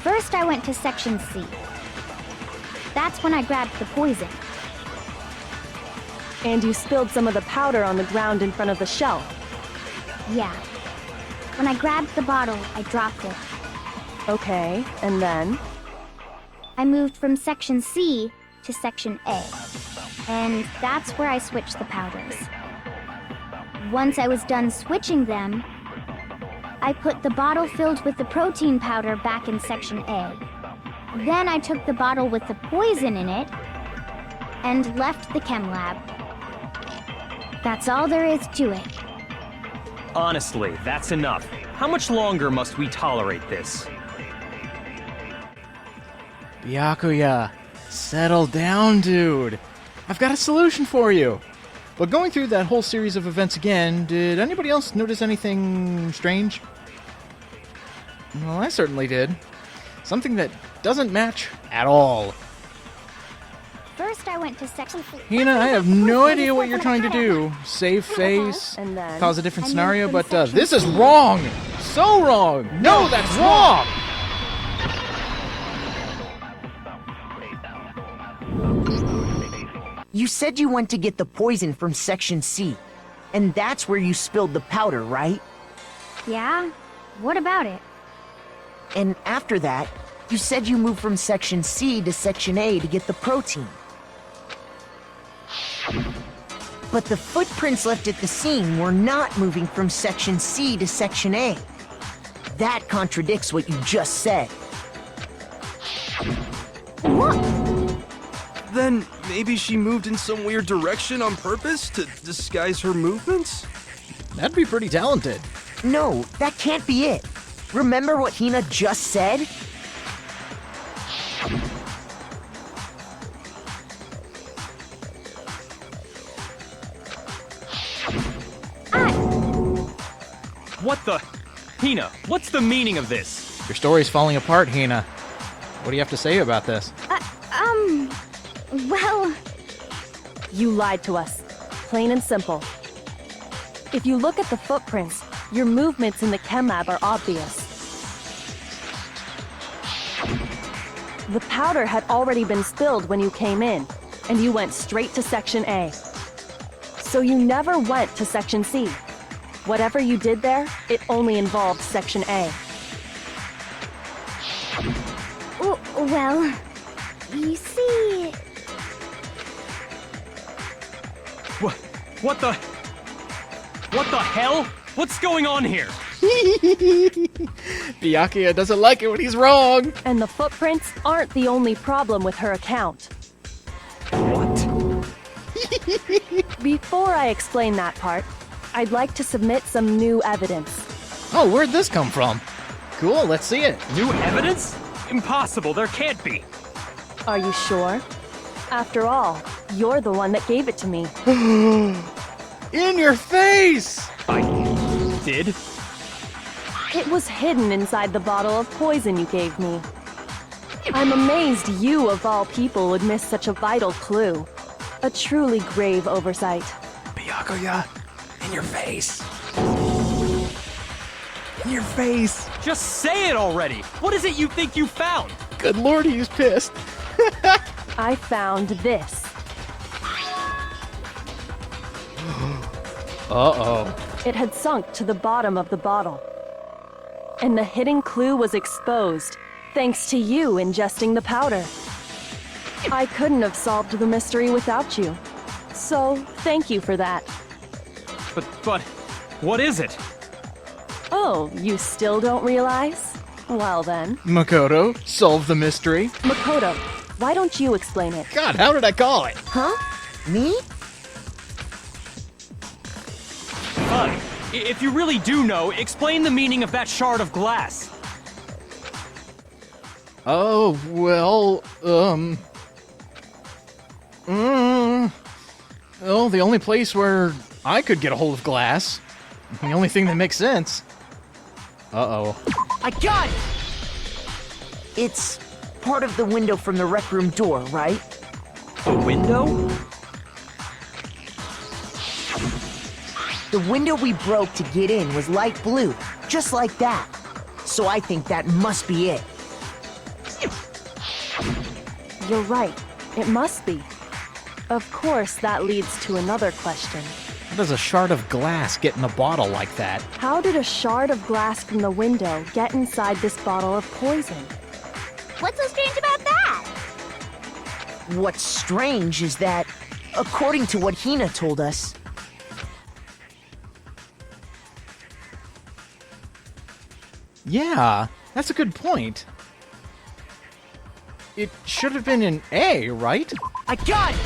First, I went to Section C. That's when I grabbed the poison. And you spilled some of the powder on the ground in front of the shelf. Yeah. When I grabbed the bottle, I dropped it. Okay, and then? I moved from Section C to Section A. And that's where I switched the powders. Once I was done switching them, I put the bottle filled with the protein powder back in Section A. Then I took the bottle with the poison in it and left the chem lab. That's all there is to it. Honestly, that's enough. How much longer must we tolerate this? Byakuya, settle down, dude. I've got a solution for you. But going through that whole series of events again, did anybody else notice anything strange? Well, I certainly did. Something that doesn't match at all. First, I went to Section C. Hina, I have no idea what you're trying to do. Save face, And then? cause a different I moved scenario, from but Section this is C. wrong! So wrong! No, that's wrong! You said you went to get the poison from Section C, and that's where you spilled the powder, right? Yeah? What about it? And after that, you said you moved from Section C to Section A to get the protein. But the footprints left at the scene were not moving from Section C to Section A. That contradicts what you just said. Then maybe she moved in some weird direction on purpose to disguise her movements? That'd be pretty talented. No, that can't be it. Remember what Hina just said? What the? Hina, what's the meaning of this? Your story's falling apart, Hina. What do you have to say about this? Well, You lied to us. Plain and simple. If you look at the footprints, your movements in the chem lab are obvious. The powder had already been spilled when you came in, and you went straight to Section A. So you never went to Section C. Whatever you did there, it only involved Section A. well, you see... What the? What the hell? What's going on here? Byakuya doesn't like it when he's wrong. And the footprints aren't the only problem with her account. What? Before I explain that part, I'd like to submit some new evidence. Oh, where'd this come from? Cool, let's see it. New evidence? Impossible, there can't be. Are you sure? After all, you're the one that gave it to me. In your face! I did? It was hidden inside the bottle of poison you gave me. I'm amazed you, of all people, would miss such a vital clue. A truly grave oversight. Byakuya, in your face. In your face. Just say it already! What is it you think you found? Good lord, he's pissed. I found this. Uh-oh. It had sunk to the bottom of the bottle. And the hidden clue was exposed, thanks to you ingesting the powder. I couldn't have solved the mystery without you. So, thank you for that. But, what is it? Oh, you still don't realize? Well then. Makoto, solve the mystery. Makoto, why don't you explain it? God, how did I call it? Huh? Me? Fine. If you really do know, explain the meaning of that shard of glass. Oh, well, well, the only place where I could get a hold of glass. The only thing that makes sense. Uh-oh. I got it! It's part of the window from the rec room door, right? A window? The window we broke to get in was light blue, just like that. So I think that must be it. You're right. It must be. Of course, that leads to another question. How does a shard of glass get in a bottle like that? How did a shard of glass from the window get inside this bottle of poison? What's so strange about that? What's strange is that, according to what Hina told us, Yeah, that's a good point. It should have been an A, right? I got it!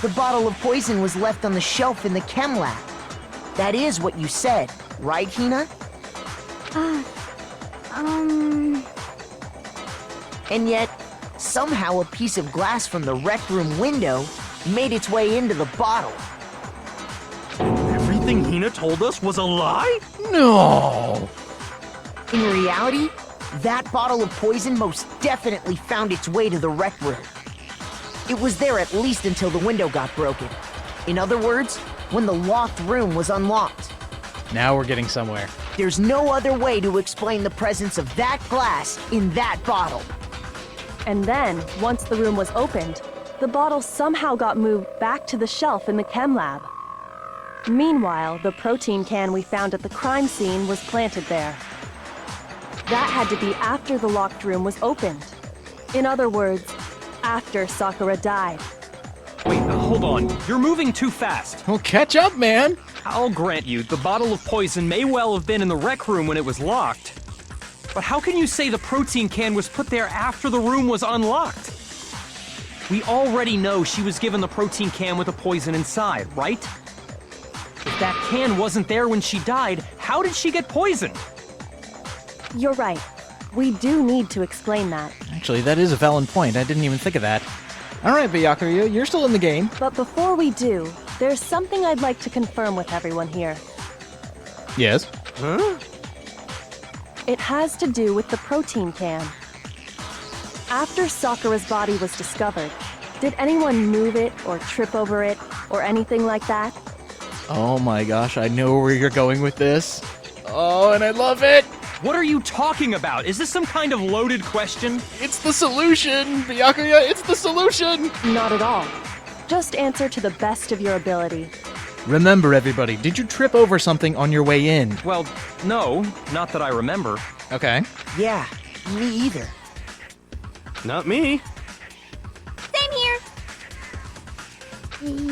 The bottle of poison was left on the shelf in the chem lab. That is what you said, right, Hina? And yet, somehow a piece of glass from the rec room window made its way into the bottle. Everything Hina told us was a lie? No! In reality, that bottle of poison most definitely found its way to the rec room. It was there at least until the window got broken. In other words, when the locked room was unlocked. Now we're getting somewhere. There's no other way to explain the presence of that glass in that bottle. And then, once the room was opened, the bottle somehow got moved back to the shelf in the chem lab. Meanwhile, the protein can we found at the crime scene was planted there. That had to be after the locked room was opened. In other words, after Sakura died. Wait, hold on. You're moving too fast. Well, catch up, man! I'll grant you, the bottle of poison may well have been in the rec room when it was locked. But how can you say the protein can was put there after the room was unlocked? We already know she was given the protein can with the poison inside, right? If that can wasn't there when she died, how did she get poisoned? You're right. We do need to explain that. Actually, that is a valid point. I didn't even think of that. Alright, Byakuya, you're still in the game. But before we do, there's something I'd like to confirm with everyone here. Yes? Huh? It has to do with the protein can. After Sakura's body was discovered, did anyone move it or trip over it or anything like that? Oh my gosh, I know where you're going with this. Oh, and I love it! What are you talking about? Is this some kind of loaded question? It's the solution! Byakuya, it's the solution! Not at all. Just answer to the best of your ability. Remember, everybody, did you trip over something on your way in? Well, no, not that I remember. Okay. Yeah, me either. Not me. Same here.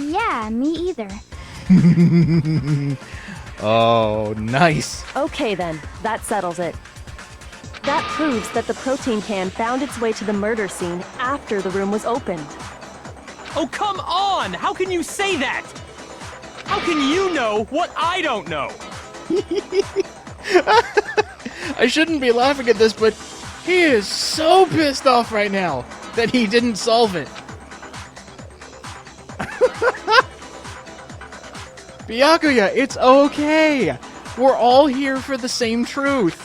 Yeah, me either. Oh, nice. Okay then, that settles it. That proves that the protein can found its way to the murder scene after the room was opened. Oh, come on! How can you say that? How can you know what I don't know? I shouldn't be laughing at this, but he is so pissed off right now that he didn't solve it. Byakuya, it's okay. We're all here for the same truth.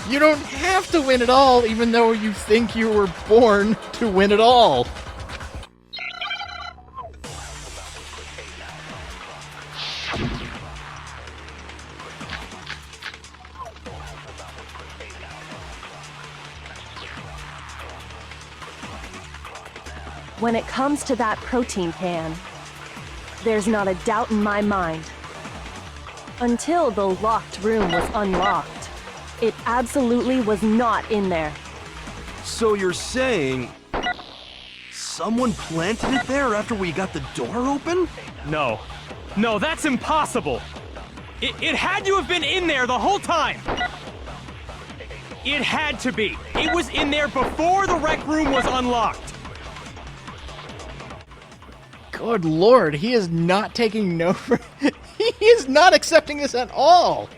You don't have to win it all, even though you think you were born to win it all. When it comes to that protein can, there's not a doubt in my mind. Until the locked room was unlocked, it absolutely was not in there. So you're saying someone planted it there after we got the door open? No. No, that's impossible! It had to have been in there the whole time! It had to be! It was in there before the rec room was unlocked! Good lord, he is not taking no for... He is not accepting this at all!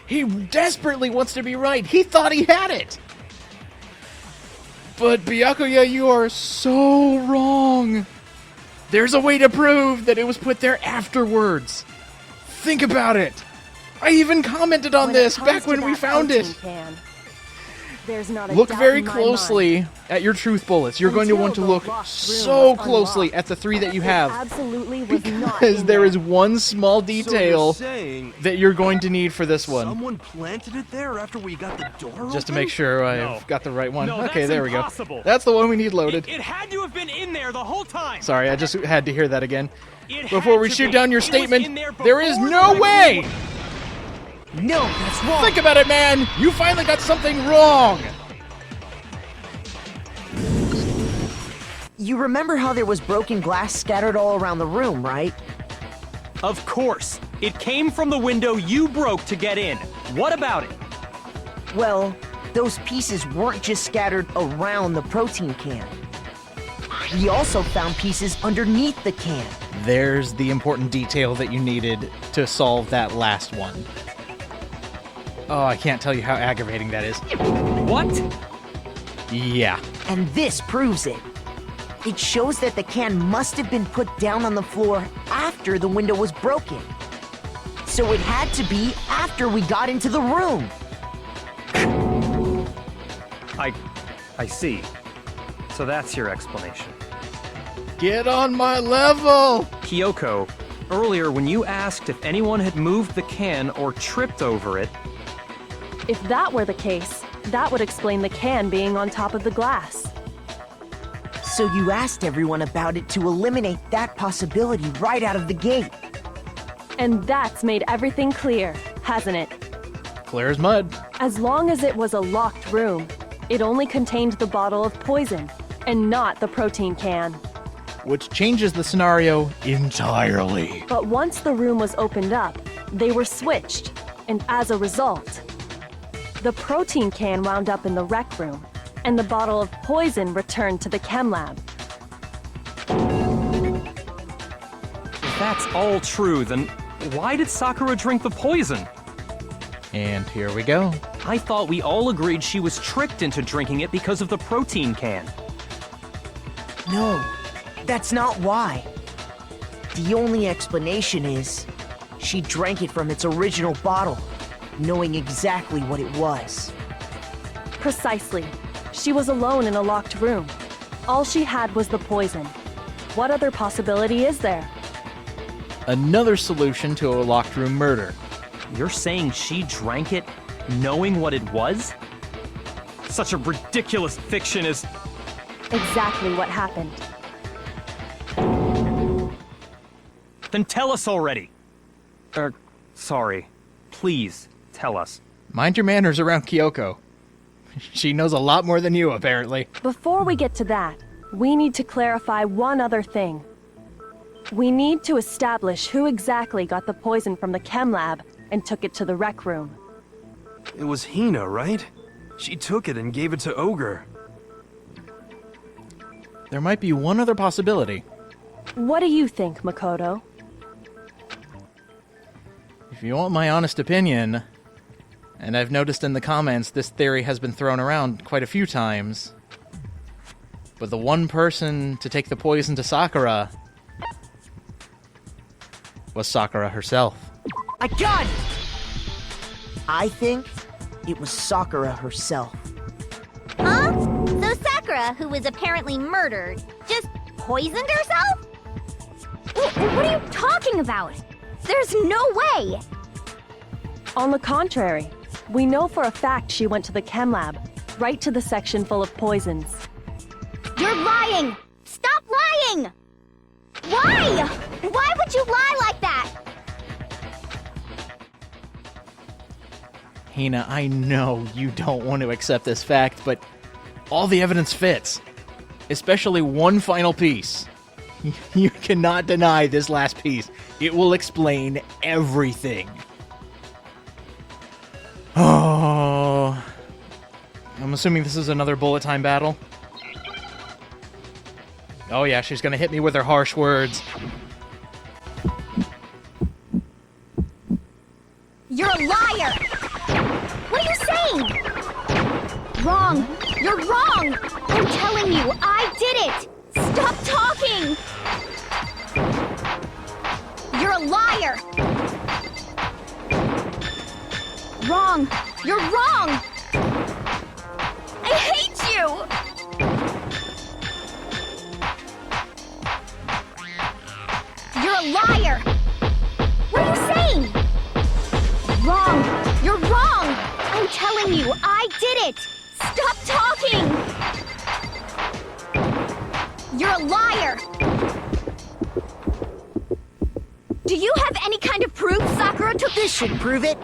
He desperately wants to be right. He thought he had it! But Byakuya, you are so wrong! There's a way to prove that it was put there afterwards! Think about it! I even commented on When this it comes back to when we that found protein it! can, There's not a Look doubt very in my closely mind. at your truth bullets. You're going to Until want to the look locked room so was closely unlocked. at the 3 that you It have. absolutely was not Because in there there. is one small So you're detail saying that you're going to need for this one. someone planted it there after we got the door Just to open? make sure I've No. got the right one. No, Okay, that's there impossible. we go. That's the one we need loaded. It had to have been in there the whole time. Sorry, I just had to hear that again. It Before had we to shoot be. down your It was in statement, there there is before no the way! No, that's wrong. Think about it, man! You finally got something wrong! You remember how there was broken glass scattered all around the room, right? Of course. It came from the window you broke to get in. What about it? Well, those pieces weren't just scattered around the protein can. We also found pieces underneath the can. There's the important detail that you needed to solve that last one. Oh, I can't tell you how aggravating that is. What? Yeah. And this proves it. It shows that the can must have been put down on the floor after the window was broken. So it had to be after we got into the room. I see. So that's your explanation. Get on my level! Kyoko, earlier when you asked if anyone had moved the can or tripped over it, If that were the case, that would explain the can being on top of the glass. So you asked everyone about it to eliminate that possibility right out of the gate. And that's made everything clear, hasn't it? Clear as mud. As long as it was a locked room, it only contained the bottle of poison, and not the protein can. Which changes the scenario entirely. But once the room was opened up, they were switched, and as a result, the protein can wound up in the rec room, and the bottle of poison returned to the chem lab. if that's all true, then why did Sakura drink the poison? And here we go. I thought we all agreed she was tricked into drinking it because of the protein can. No, that's not why. The only explanation is she drank it from its original bottle, knowing exactly what it was. Precisely. She was alone in a locked room. All she had was the poison. What other possibility is there? Another solution to a locked room murder. You're saying she drank it knowing what it was? Such a ridiculous fiction is... Exactly what happened. Then tell us already. Sorry. Please, tell us. Mind your manners around Kyoko. She knows a lot more than you, apparently. Before we get to that, we need to clarify one other thing. We need to establish who exactly got the poison from the chem lab and took it to the rec room. It was Hina, right? She took it and gave it to Ogre. There might be one other possibility. What do you think, Makoto? If you want my honest opinion, and I've noticed in the comments this theory has been thrown around quite a few times, but the one person to take the poison to Sakura was Sakura herself. I got it! I think it was Sakura herself. Huh? So Sakura, who was apparently murdered, just poisoned herself? What are you talking about? There's no way! On the contrary, we know for a fact she went to the chem lab, right to the section full of poisons. You're lying! Stop lying! Why? Why would you lie like that? Hina, I know you don't want to accept this fact, but all the evidence fits. Especially one final piece. You cannot deny this last piece. It will explain everything. Oh. I'm assuming this is another bullet time battle. Oh yeah, she's gonna hit me with her harsh words. You're a liar! What are you saying? Wrong! You're wrong! I'm telling you, I did it! Stop talking! You're a liar! Wrong! You're wrong! wrong! You're wrong! I'm telling you, I did it! Stop talking! You're a liar! Do you have any kind of proof Sakura took This should prove it.